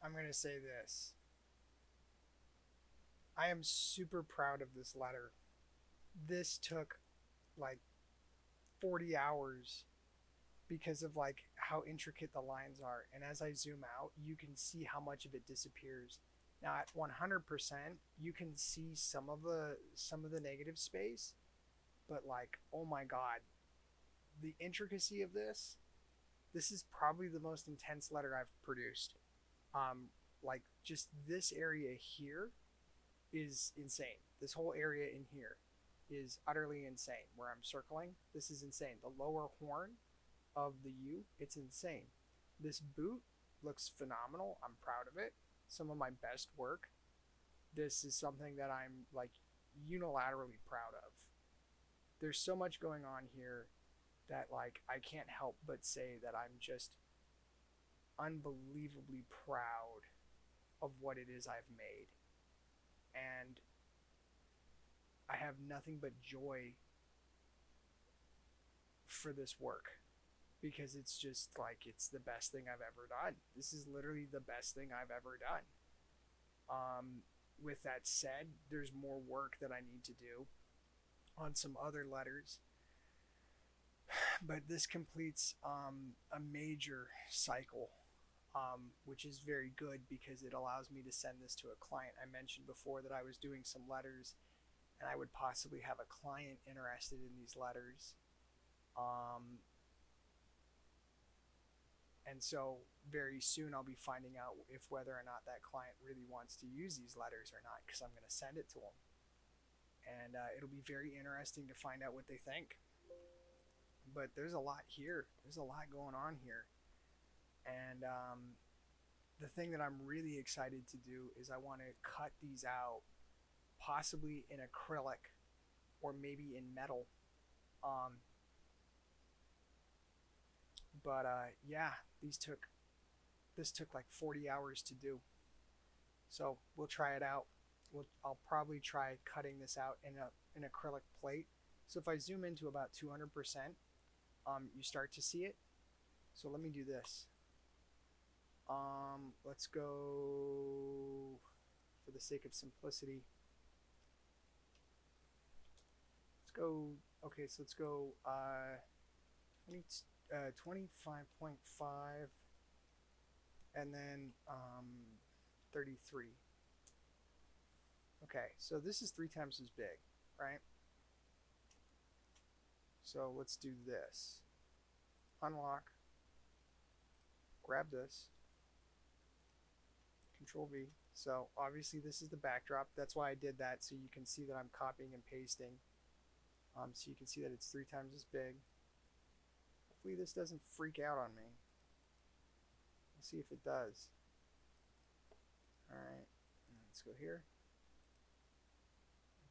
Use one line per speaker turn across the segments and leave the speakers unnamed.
I'm going to say this. I am super proud of this letter. This took like 40 hours because of like how intricate the lines are. And as I zoom out, you can see how much of it disappears. Now at 100%, you can see some of the negative space, but like, oh my god, the intricacy of this is probably the most intense letter I've produced. Um like just this area here is insane. This whole area in here is utterly insane where I'm circling. This is insane. The lower horn of the U, it's insane. This boot looks phenomenal. I'm proud of it. Some of my best work. This is something that I'm like unilaterally proud of. There's so much going on here that like I can't help but say that I'm just unbelievably proud of what it is I've made. And I have nothing but joy for this work because it's just like it's the best thing I've ever done. This is literally the best thing I've ever done. With that said, there's more work that I need to do on some other letters, but this completes a major cycle, which is very good because it allows me to send this to a client. I mentioned before that I was doing some letters and I would possibly have a client interested in these letters. Um, and so very soon I'll be finding out if whether or not that client really wants to use these letters or not because I'm going to send it to them. And it'll be very interesting to find out what they think. But there's a lot here. There's a lot going on here. And the thing that I'm really excited to do is I want to cut these out, possibly in acrylic or maybe in metal. Um, but yeah, this took like 40 hours to do. So we'll try it out. I'll probably try cutting this out in an acrylic plate. So if I zoom into about 200%, you start to see it. So let me do this. Let's go, for the sake of simplicity, let's go, okay, so let's go 25.5 and then 33. Okay, so this is 3 times as big, right? So let's do this. Unlock, grab this, Control V. So obviously this is the backdrop. That's why I did that, so you can see that I'm copying and pasting. So you can see that it's 3 times as big. Hopefully this doesn't freak out on me. Let's see if it does. Alright, let's go here.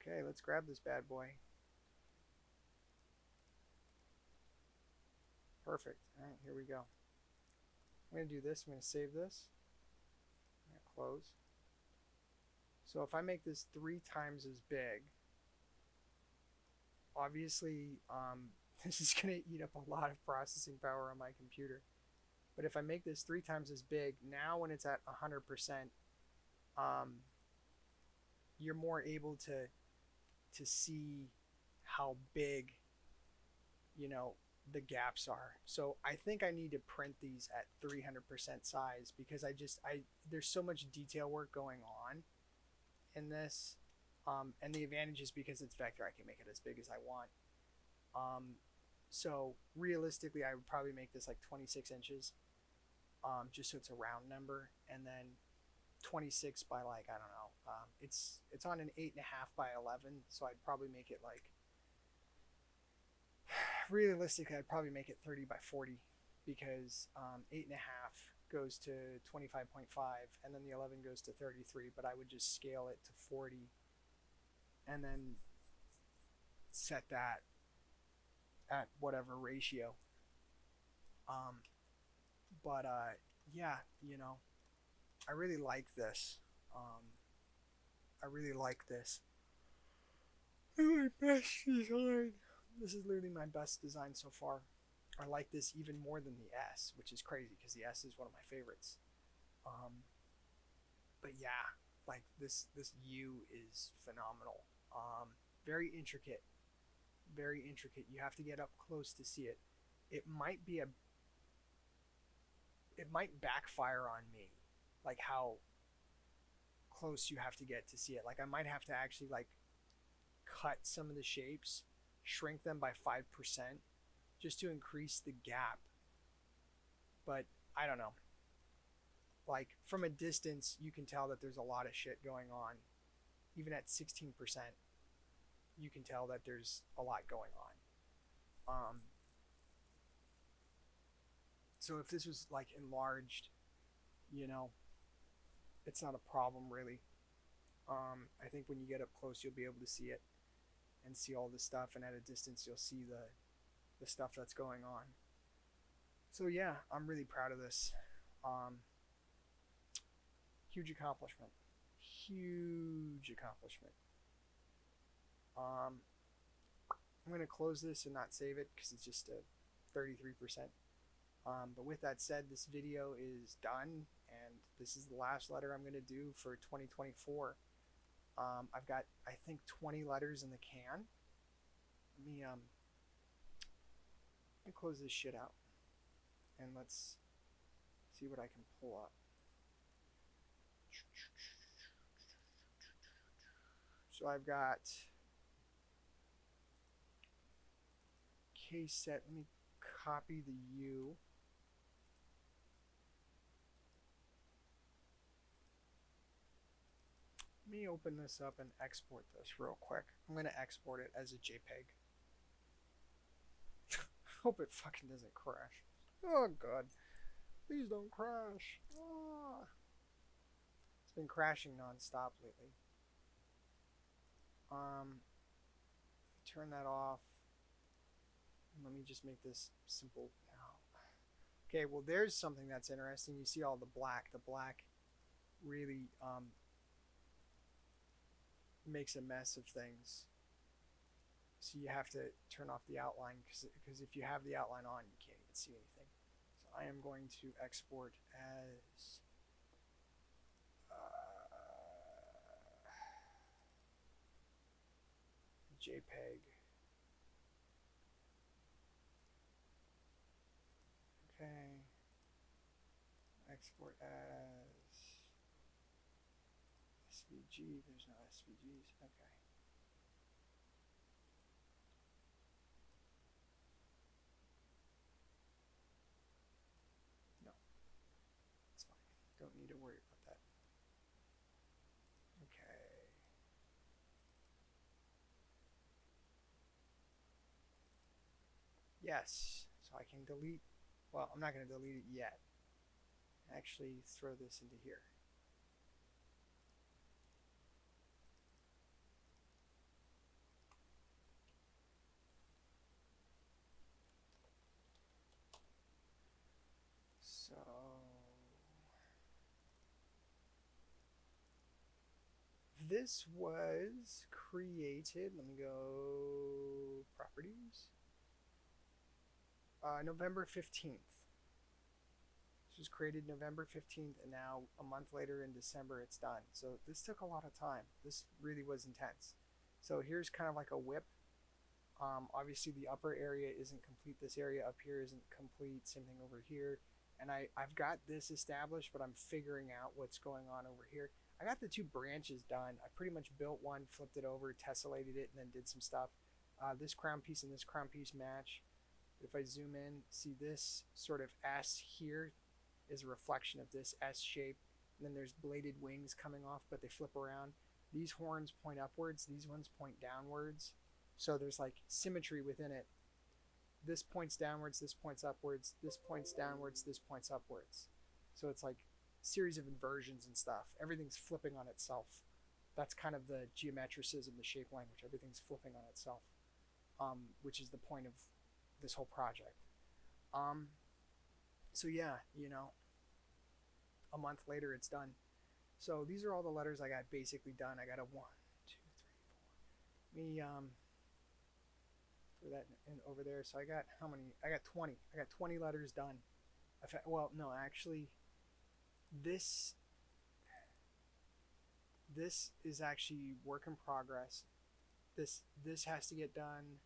Okay, let's grab this bad boy. Perfect. Alright, here we go. I'm going to do this. I'm going to save this. I'm going to close. So if I make this 3 times as big, obviously this is going to eat up a lot of processing power on my computer. But if I make this 3 times as big, now when it's at 100%, you're more able to see how big, you know, the gaps are. So I think I need to print these at 300% size because there's so much detail work going on in this. And the advantage is because it's vector, I can make it as big as I want. So realistically, I would probably make this like 26 inches, just so it's a round number, and then 26 by like, I don't know, it's on an 8.5 by 11, so I'd probably make it like, realistically I'd probably make it 30 by 40 because 8.5 goes to 25.5 and then the 11 goes to 33, but I would just scale it to 40 and then set that at whatever ratio. But yeah, you know, I really like this. I really like this. My best design. This is literally my best design so far. I like this even more than the S, which is crazy because the S is one of my favorites. But yeah, like this U is phenomenal. Very intricate, very intricate. You have to get up close to see it. It might be a it might backfire on me, like how close you have to get to see it. Like I might have to actually like cut some of the shapes, shrink them by 5% just to increase the gap. But I don't know. Like from a distance, you can tell that there's a lot of shit going on. Even at 16%, you can tell that there's a lot going on. So if this was like enlarged, you know, it's not a problem really. I think when you get up close, you'll be able to see it and see all the stuff, and at a distance, you'll see the stuff that's going on. So yeah, I'm really proud of this. Huge accomplishment. Huge accomplishment. I'm going to close this and not save it because it's just a 33%. But with that said, this video is done, and this is the last letter I'm going to do for 2024. I've got, I think, 20 letters in the can. Let me close this shit out, and let's see what I can pull up. So I've got case set. Let me copy the U. Let me open this up and export this real quick. I'm going to export it as a JPEG. Hope it fucking doesn't crash. Oh god. Please don't crash. Ah. It's been crashing non-stop lately. Turn that off. Let me just make this simple now. Okay, well there's something that's interesting. You see all the black. The black really makes a mess of things. So you have to turn off the outline because if you have the outline on, you can't even see anything. So I am going to export as JPEG. Okay. Export as SVG. There's no SVGs. Okay. No. It's fine. Don't need to worry about that. Okay. Yes. So I can delete. Well, I'm not going to delete it yet. Actually, throw this into here. So this was created. Let me go properties. November 15th. This was created November 15th, and now a month later in December it's done. So this took a lot of time. This really was intense. So here's kind of like a whip. Obviously the upper area isn't complete. This area up here isn't complete. Same thing over here. And I've got this established, but I'm figuring out what's going on over here. I got the two branches done. I pretty much built one, flipped it over, tessellated it, and then did some stuff. This crown piece and this crown piece match. If I zoom in, see this sort of S here is a reflection of this S shape. And then there's bladed wings coming off, but they flip around. These horns point upwards. These ones point downwards. So there's like symmetry within it. This points downwards, this points upwards, this points downwards, this points upwards. So it's like a series of inversions and stuff. Everything's flipping on itself. That's kind of the geometricism, the shape language. Everything's flipping on itself, which is the point of this whole project. So yeah, you know, a month later it's done. So these are all the letters I got basically done. I got a 1, 2, 3, 4. Let me throw that in over there. So I got how many? I got 20. I got 20 letters done. Well, no, actually, this this is actually work in progress. This has to get done.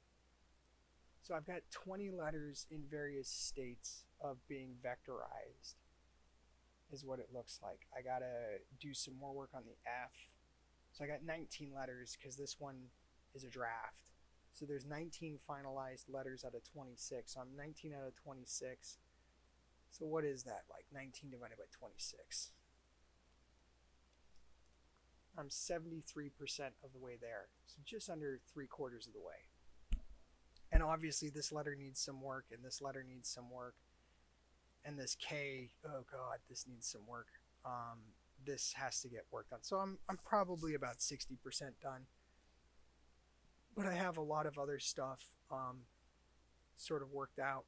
So I've got 20 letters in various states of being vectorized, is what it looks like. I gotta do some more work on the F. So I got 19 letters because this one is a draft. So there's 19 finalized letters out of 26. So I'm 19 out of 26. So what is that? Like 19 divided by 26. I'm 73% of the way there. So just under 3/4 of the way. And obviously this letter needs some work, and this letter needs some work. And this K, oh God, this needs some work. This has to get worked on. So I'm probably about 60% done. But I have a lot of other stuff sort of worked out.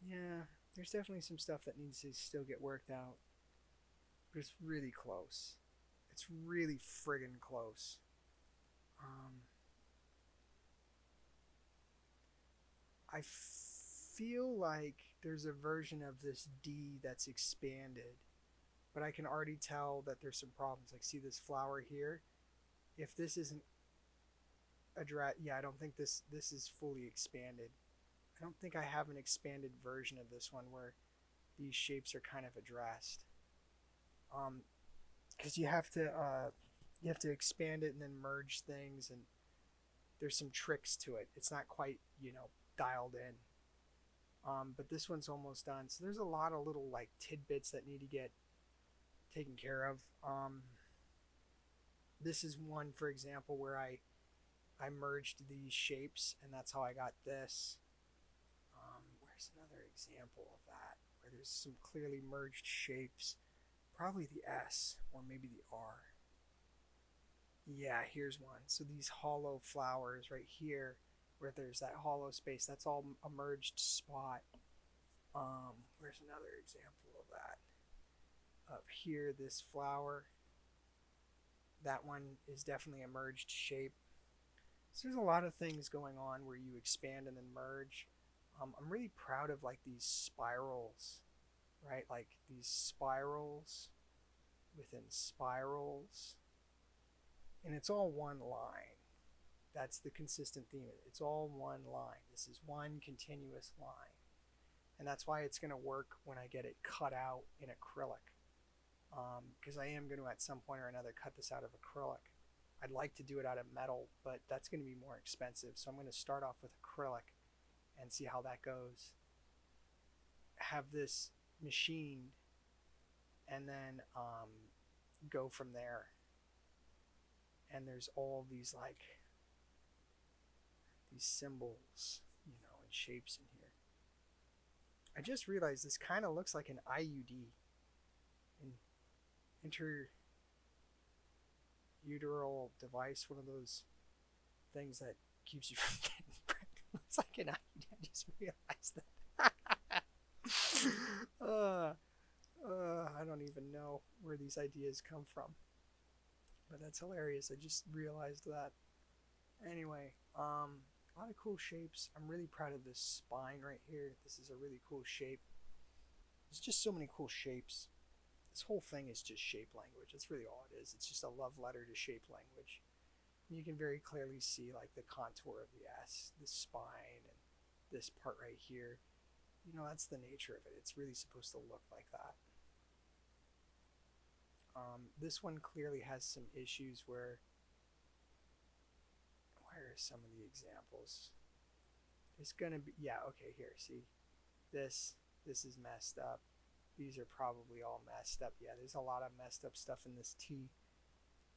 Yeah, there's definitely some stuff that needs to still get worked out. But it's really close. It's really friggin' close. I feel like there's a version of this D that's expanded, but I can already tell that there's some problems. Like, see this flower here? If this isn't addressed, yeah, I don't think this is fully expanded. I don't think I have an expanded version of this one where these shapes are kind of addressed. Because you have to expand it and then merge things, and there's some tricks to it. It's not quite, dialed in. But this one's almost done. So there's a lot of little like tidbits that need to get taken care of. This is one, for example, where I merged these shapes, and that's how I got this. Where's another example of that where there's some clearly merged shapes? Probably the S or maybe the R. Yeah, here's one. So these hollow flowers right here, where there's that hollow space, that's all a merged spot. Where's another example of that? Up here, this flower, that one is definitely a merged shape. So there's a lot of things going on where you expand and then merge. I'm really proud of like these spirals, right? Like these spirals within spirals, and it's all one line. That's the consistent theme. It's all one line. This is one continuous line, and that's why it's going to work when I get it cut out in acrylic, because I am going to at some point or another cut this out of acrylic. I'd like to do it out of metal, but that's going to be more expensive, so I'm going to start off with acrylic and see how that goes. Have this machined, and then go from there. And there's all these like these symbols, and shapes in here. I just realized this kind of looks like an IUD, an interuteral device, one of those things that keeps you from getting pregnant. Looks like an IUD. I just realized that. I don't even know where these ideas come from, but that's hilarious. I just realized that. Anyway, a lot of cool shapes. I'm really proud of this spine right here. This is a really cool shape. There's just so many cool shapes. This whole thing is just shape language. That's really all it is. It's just a love letter to shape language. You can very clearly see like the contour of the S, the spine, and this part right here. That's the nature of it. It's really supposed to look like that. This one clearly has some issues where are some of the examples? It's gonna be, yeah, okay, here, see, this is messed up. These are probably all messed up. Yeah, there's a lot of messed up stuff in this T.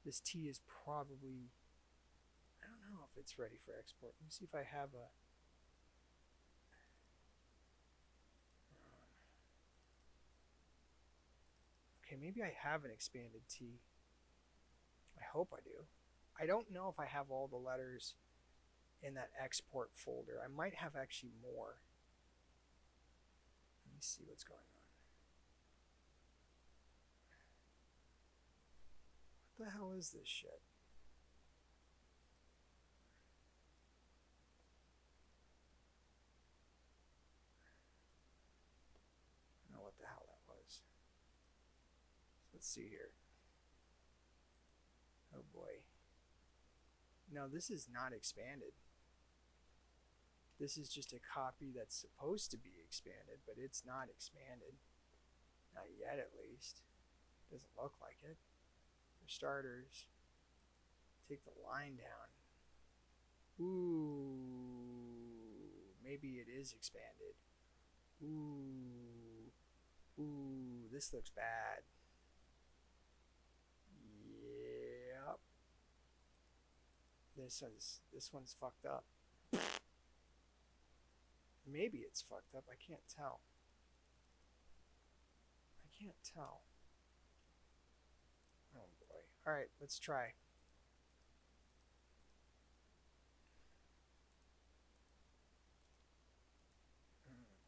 This T is probably, I don't know if it's ready for export. Let me see if I have a okay, maybe I have an expanded T. I hope I do. I don't know if I have all the letters in that export folder. I might have actually more. Let me see what's going on. What the hell is this shit? Let's see here. Oh boy. No, this is not expanded. This is just a copy that's supposed to be expanded, but it's not expanded. Not yet, at least. Doesn't look like it. For starters, take the line down. Ooh, maybe it is expanded. Ooh, this looks bad. Yep. This one's fucked up. Maybe it's fucked up. I can't tell. Oh boy. Alright, let's try.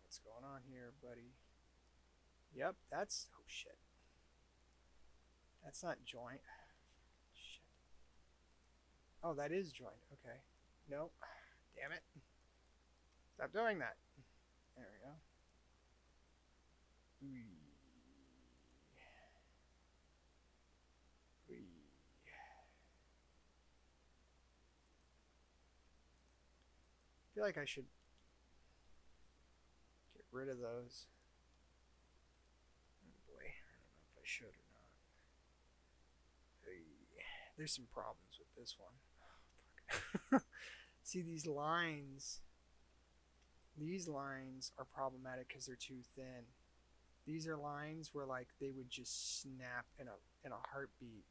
What's going on here, buddy? Yep, that's... Oh, shit. That's not joint. Shit. Oh, that is joint. Okay. Nope. Damn it. Stop doing that. There we go. I feel like I should get rid of those. Oh boy, I don't know if I should or not. There's some problems with this one. Oh, see, these lines are problematic because they're too thin. These are lines where like they would just snap in a heartbeat.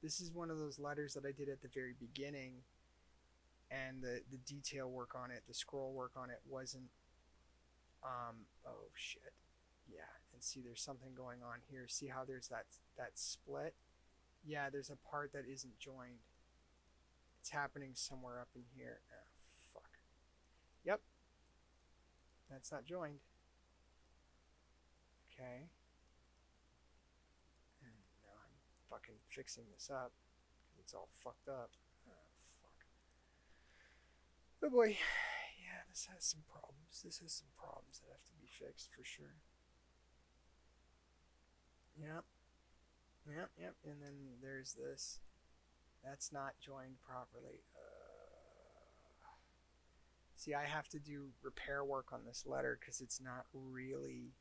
This is one of those letters that I did at the very beginning, and the detail work on it, the scroll work on it wasn't oh shit. Yeah, and see there's something going on here. See how there's that split? Yeah, there's a part that isn't joined. It's happening somewhere up in here. Oh, fuck. Yep. That's not joined. Okay. And now I'm fucking fixing this up because it's all fucked up. Oh, fuck. Oh boy. Yeah, this has some problems. This has some problems that have to be fixed for sure. Yep. And then there's this. That's not joined properly. See, I have to do repair work on this letter because it's not really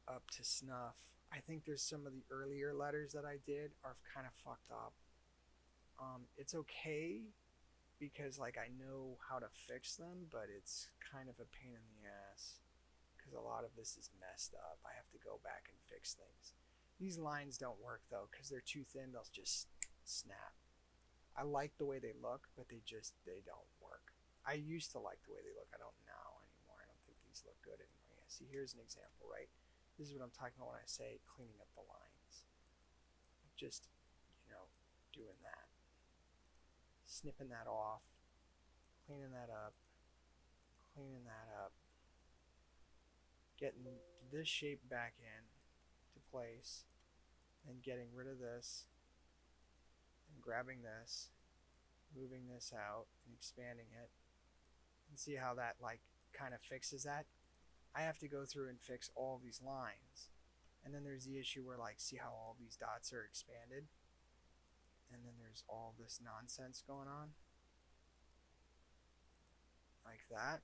up to snuff. I think there's some of the earlier letters that I did are kind of fucked up. It's okay because like I know how to fix them, but it's kind of a pain in the ass because a lot of this is messed up. I have to go back and fix things. These lines don't work though because they're too thin. They'll just snap. I like the way they look, but they don't work. I used to like the way they look. I don't now anymore. I don't think these look good anymore. Yeah, see, here's an example, right? This is what I'm talking about when I say cleaning up the lines. Just, doing that. Snipping that off. Cleaning that up. Getting this shape back in to place. And getting rid of this. And grabbing this. Moving this out and expanding it. And see how that like kind of fixes that. I have to go through and fix all these lines, and then there's the issue where like see how all these dots are expanded, and then there's all this nonsense going on like that.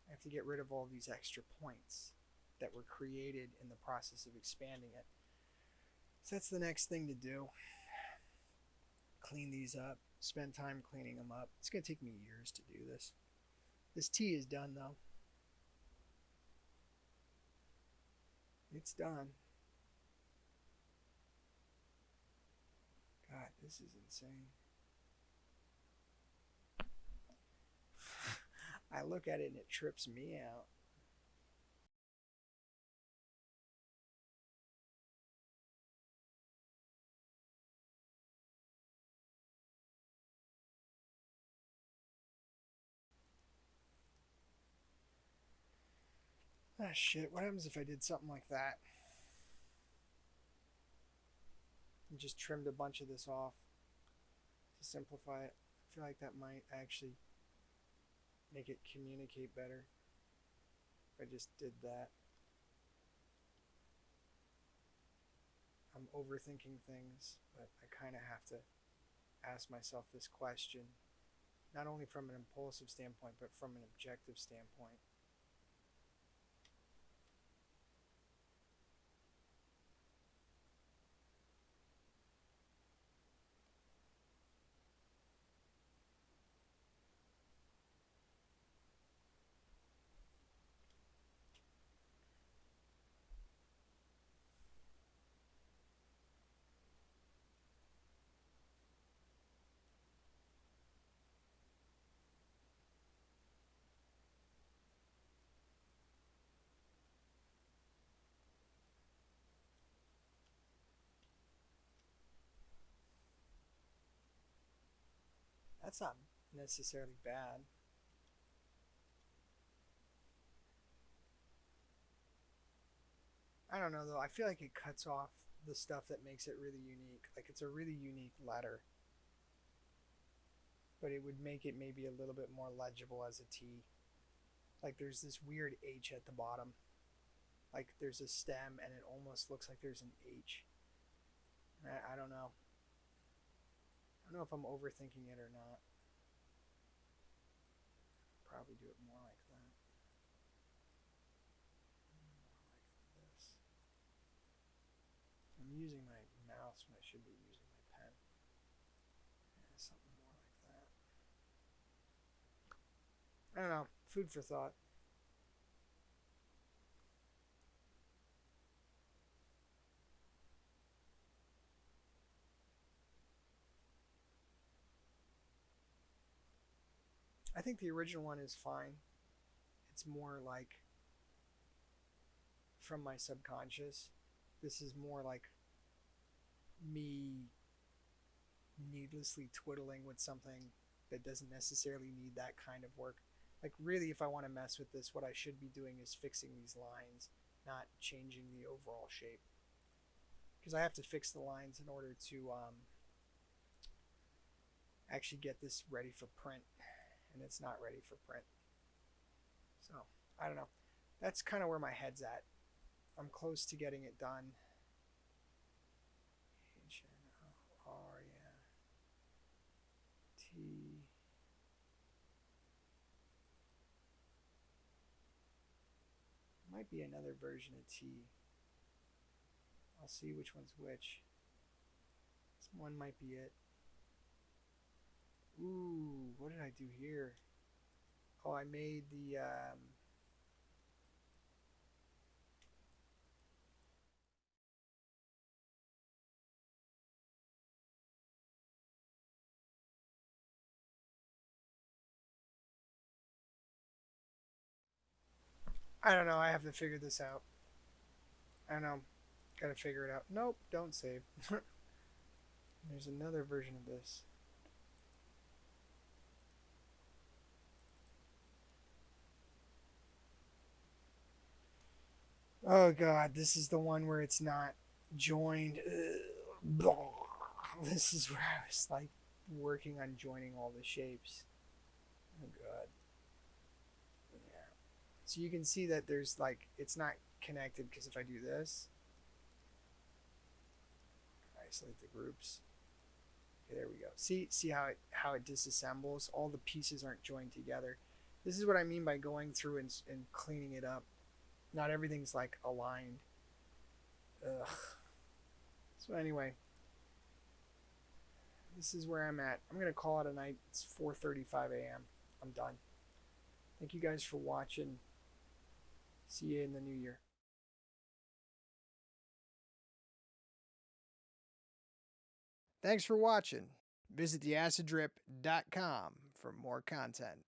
I have to get rid of all these extra points that were created in the process of expanding it. So that's the next thing to do. Clean these up. Spend time cleaning them up. It's going to take me years to do this. This T is done though. It's done. God, this is insane. I look at it and it trips me out. Ah, shit. What happens if I did something like that? And just trimmed a bunch of this off to simplify it. I feel like that might actually make it communicate better if I just did that. I'm overthinking things, but I kind of have to ask myself this question, not only from an impulsive standpoint, but from an objective standpoint. That's not necessarily bad. I don't know though. I feel like it cuts off the stuff that makes it really unique. Like it's a really unique letter, but it would make it maybe a little bit more legible as a T. Like there's this weird H at the bottom. Like there's a stem and it almost looks like there's an H. I don't know. I don't know if I'm overthinking it or not. Probably do it more like that. More like this. I'm using my mouse when I should be using my pen. Yeah, something more like that. I don't know. Food for thought. I think the original one is fine. It's more like from my subconscious. This is more like me needlessly twiddling with something that doesn't necessarily need that kind of work. Like, really, if I want to mess with this, what I should be doing is fixing these lines, not changing the overall shape. Because I have to fix the lines in order to actually get this ready for print, and it's not ready for print. So, I don't know. That's kind of where my head's at. I'm close to getting it done. H-N-O-R, yeah. T. Might be another version of T. I'll see which one's which. This one might be it. Ooh, what did I do here? Oh, I made the I don't know. I have to figure this out. I don't know. Gotta figure it out. Nope, don't save. There's another version of this. Oh god, this is the one where it's not joined. This is where I was like working on joining all the shapes. Oh god. Yeah. So you can see that there's like, it's not connected because if I do this, isolate the groups. Okay, there we go. See how it disassembles? All the pieces aren't joined together. This is what I mean by going through and cleaning it up. Not everything's like aligned. Ugh. So anyway, this is where I'm at. I'm gonna call it a night. It's 4:35 a.m. I'm done. Thank you guys for watching. See you in the new year. Thanks for watching. Visit theaciddrip.com for more content.